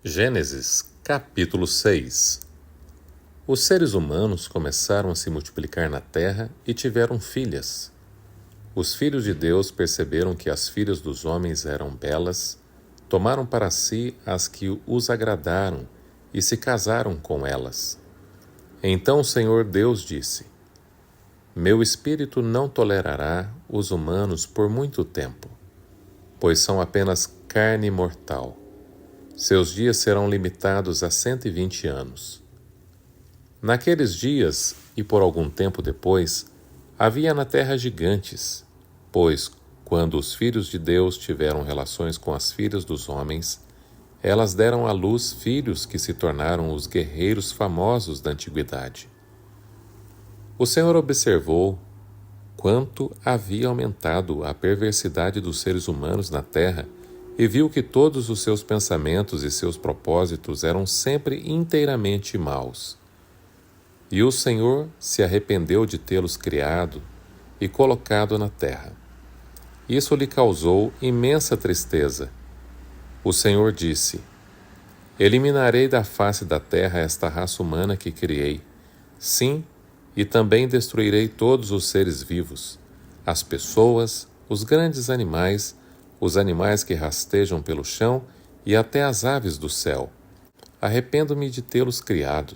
Gênesis, capítulo 6. Os seres humanos começaram a se multiplicar na terra e tiveram filhas. Os filhos de Deus perceberam que as filhas dos homens eram belas, tomaram para si as que os agradaram e se casaram com elas. Então o Senhor Deus disse: Meu espírito não tolerará os humanos por muito tempo, pois são apenas carne mortal. Seus dias serão limitados a 120 anos. Naqueles dias, e por algum tempo depois, havia na terra gigantes, pois, quando os filhos de Deus tiveram relações com as filhas dos homens, elas deram à luz filhos que se tornaram os guerreiros famosos da antiguidade. O Senhor observou quanto havia aumentado a perversidade dos seres humanos na terra e viu que todos os seus pensamentos e seus propósitos eram sempre inteiramente maus. E o Senhor se arrependeu de tê-los criado e colocado na terra. Isso lhe causou imensa tristeza. O Senhor disse: Eliminarei da face da terra esta raça humana que criei. Sim, e também destruirei todos os seres vivos, as pessoas, os grandes animais, os animais que rastejam pelo chão e até as aves do céu. Arrependo-me de tê-los criado.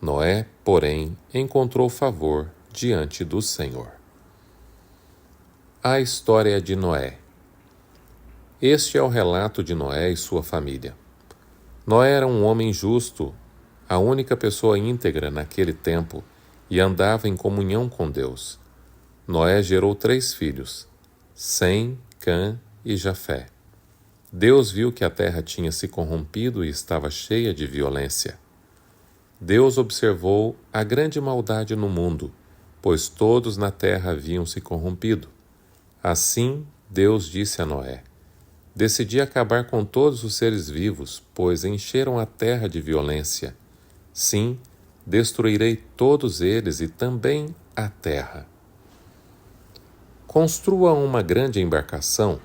Noé, porém, encontrou favor diante do Senhor. A história de Noé. Este é o relato de Noé e sua família. Noé era um homem justo, a única pessoa íntegra naquele tempo, e andava em comunhão com Deus. Noé gerou 3 filhos, Sem, Cã e Jafé. Deus viu que a terra tinha se corrompido e estava cheia de violência. Deus observou a grande maldade no mundo, pois todos na terra haviam se corrompido. Assim, Deus disse a Noé: Decidi acabar com todos os seres vivos, pois encheram a terra de violência. Sim, destruirei todos eles e também a terra. Construa uma grande embarcação,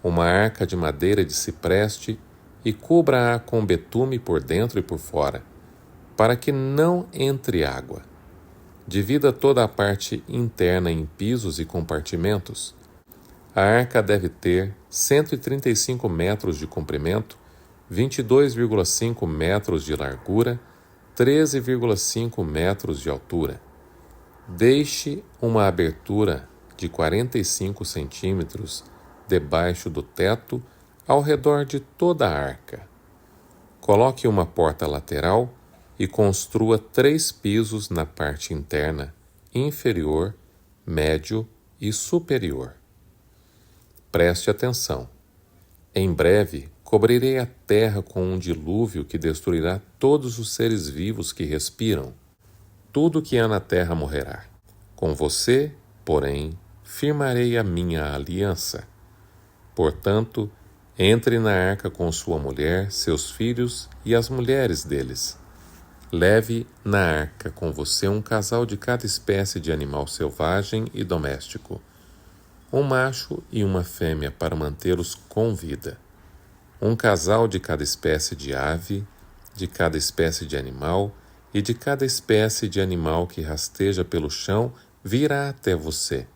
uma arca de madeira de cipreste, e cubra-a com betume por dentro e por fora, para que não entre água. Divida toda a parte interna em pisos e compartimentos. A arca deve ter 135 metros de comprimento, 22,5 metros de largura, 13,5 metros de altura. Deixe uma abertura de 45 centímetros debaixo do teto ao redor de toda a arca. Coloque uma porta lateral e construa 3 pisos na parte interna, inferior, médio e superior. Preste atenção. Em breve, cobrirei a terra com um dilúvio que destruirá todos os seres vivos que respiram. Tudo que há na terra morrerá. Com você, porém, firmarei a minha aliança. Portanto, entre na arca com sua mulher, seus filhos e as mulheres deles. Leve na arca com você um casal de cada espécie de animal selvagem e doméstico, um macho e uma fêmea para mantê-los com vida, um casal de cada espécie de ave, de cada espécie de animal e de cada espécie de animal que rasteja pelo chão virá até você,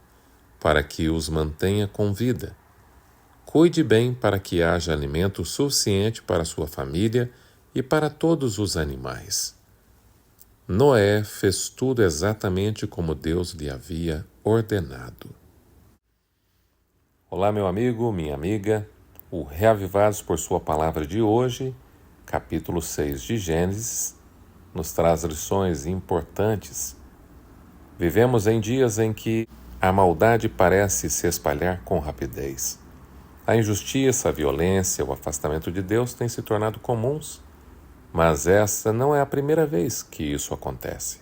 para que os mantenha com vida. Cuide bem para que haja alimento suficiente para sua família e para todos os animais. Noé fez tudo exatamente como Deus lhe havia ordenado. Olá, meu amigo, minha amiga. O Reavivados por Sua Palavra de hoje, capítulo 6 de Gênesis, nos traz lições importantes. Vivemos em dias em que a maldade parece se espalhar com rapidez. A injustiça, a violência, o afastamento de Deus têm se tornado comuns, mas essa não é a primeira vez que isso acontece.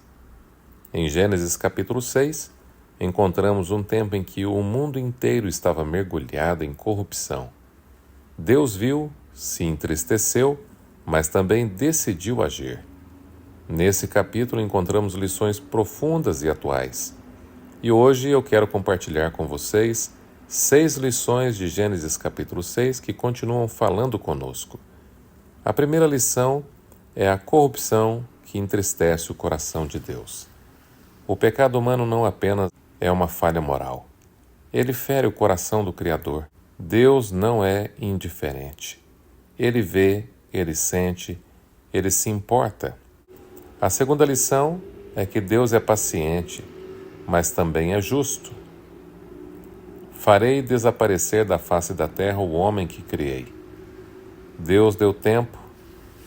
Em Gênesis capítulo 6, encontramos um tempo em que o mundo inteiro estava mergulhado em corrupção. Deus viu, se entristeceu, mas também decidiu agir. Nesse capítulo encontramos lições profundas e atuais. E hoje eu quero compartilhar com vocês 6 lições de Gênesis capítulo 6 que continuam falando conosco. A primeira lição é a corrupção que entristece o coração de Deus. O pecado humano não apenas é uma falha moral. Ele fere o coração do Criador. Deus não é indiferente. Ele vê, ele sente, ele se importa. A segunda lição é que Deus é paciente, mas também é justo. Farei desaparecer da face da terra o homem que criei. Deus deu tempo,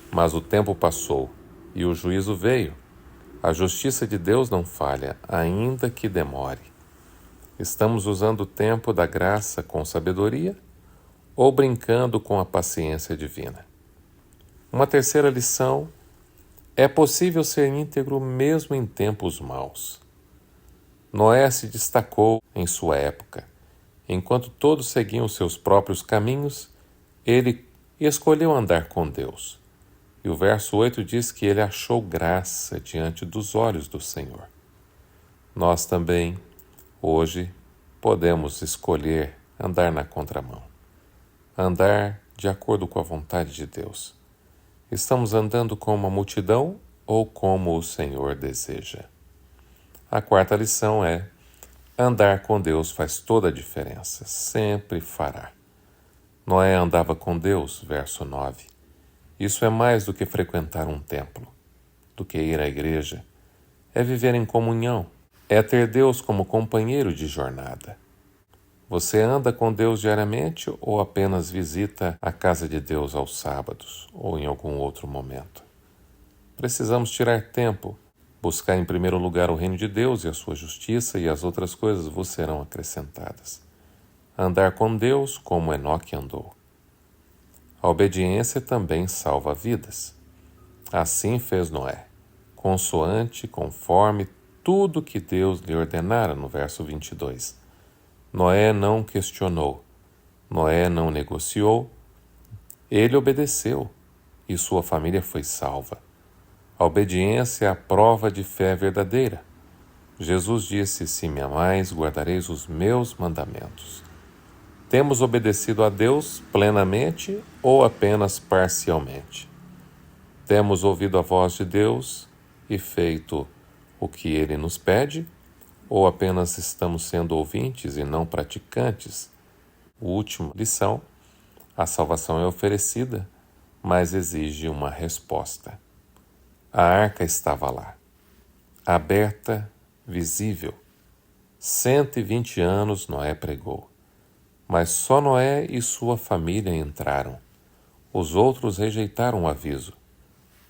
mas o tempo passou, e o juízo veio. A justiça de Deus não falha, ainda que demore. Estamos usando o tempo da graça com sabedoria ou brincando com a paciência divina? Uma terceira lição: é possível ser íntegro mesmo em tempos maus. Noé se destacou em sua época. Enquanto todos seguiam seus próprios caminhos, ele escolheu andar com Deus. E o verso 8 diz que ele achou graça diante dos olhos do Senhor. Nós também, hoje, podemos escolher andar na contramão. Andar de acordo com a vontade de Deus. Estamos andando como a multidão ou como o Senhor deseja? A quarta lição é: andar com Deus faz toda a diferença, sempre fará. Noé andava com Deus, verso 9. Isso é mais do que frequentar um templo, do que ir à igreja. É viver em comunhão, é ter Deus como companheiro de jornada. Você anda com Deus diariamente ou apenas visita a casa de Deus aos sábados ou em algum outro momento? Precisamos tirar tempo, buscar em primeiro lugar o reino de Deus e a sua justiça, e as outras coisas vos serão acrescentadas. Andar com Deus como Enoque andou. A obediência também salva vidas. Assim fez Noé, consoante, conforme tudo que Deus lhe ordenara, no verso 22. Noé não questionou, Noé não negociou, ele obedeceu e sua família foi salva. A obediência é a prova de fé verdadeira. Jesus disse: se me amais, guardareis os meus mandamentos. Temos obedecido a Deus plenamente ou apenas parcialmente? Temos ouvido a voz de Deus e feito o que Ele nos pede? Ou apenas estamos sendo ouvintes e não praticantes? Última lição: a salvação é oferecida, mas exige uma resposta. A arca estava lá, aberta, visível. 120 anos Noé pregou, mas só Noé e sua família entraram. Os outros rejeitaram o aviso.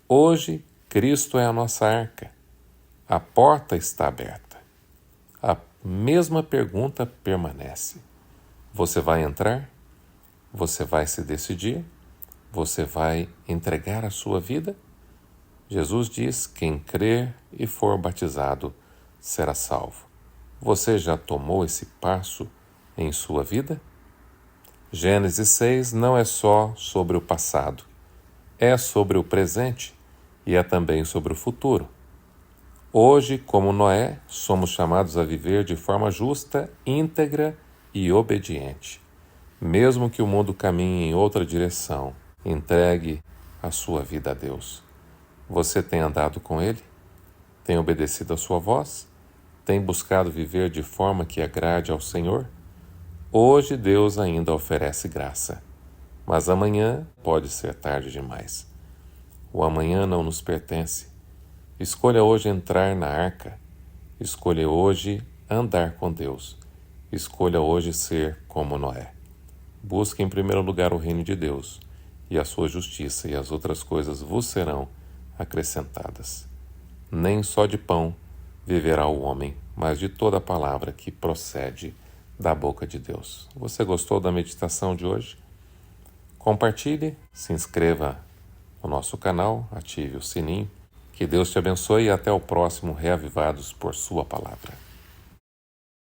Hoje, Cristo é a nossa arca. A porta está aberta. A mesma pergunta permanece. Você vai entrar? Você vai se decidir? Você vai entregar a sua vida? Jesus diz: quem crer e for batizado será salvo. Você já tomou esse passo em sua vida? Gênesis 6 não é só sobre o passado, é sobre o presente e é também sobre o futuro. Hoje, como Noé, somos chamados a viver de forma justa, íntegra e obediente. Mesmo que o mundo caminhe em outra direção, entregue a sua vida a Deus. Você tem andado com Ele? Tem obedecido a sua voz? Tem buscado viver de forma que agrade ao Senhor? Hoje Deus ainda oferece graça, mas amanhã pode ser tarde demais. O amanhã não nos pertence. Escolha hoje entrar na arca. Escolha hoje andar com Deus. Escolha hoje ser como Noé. Busque em primeiro lugar o reino de Deus e a sua justiça, e as outras coisas vos serão acrescentadas. Nem só de pão viverá o homem, mas de toda a palavra que procede da boca de Deus. Você gostou da meditação de hoje? Compartilhe, se inscreva no nosso canal, ative o sininho. Que Deus te abençoe e até o próximo Reavivados por Sua Palavra.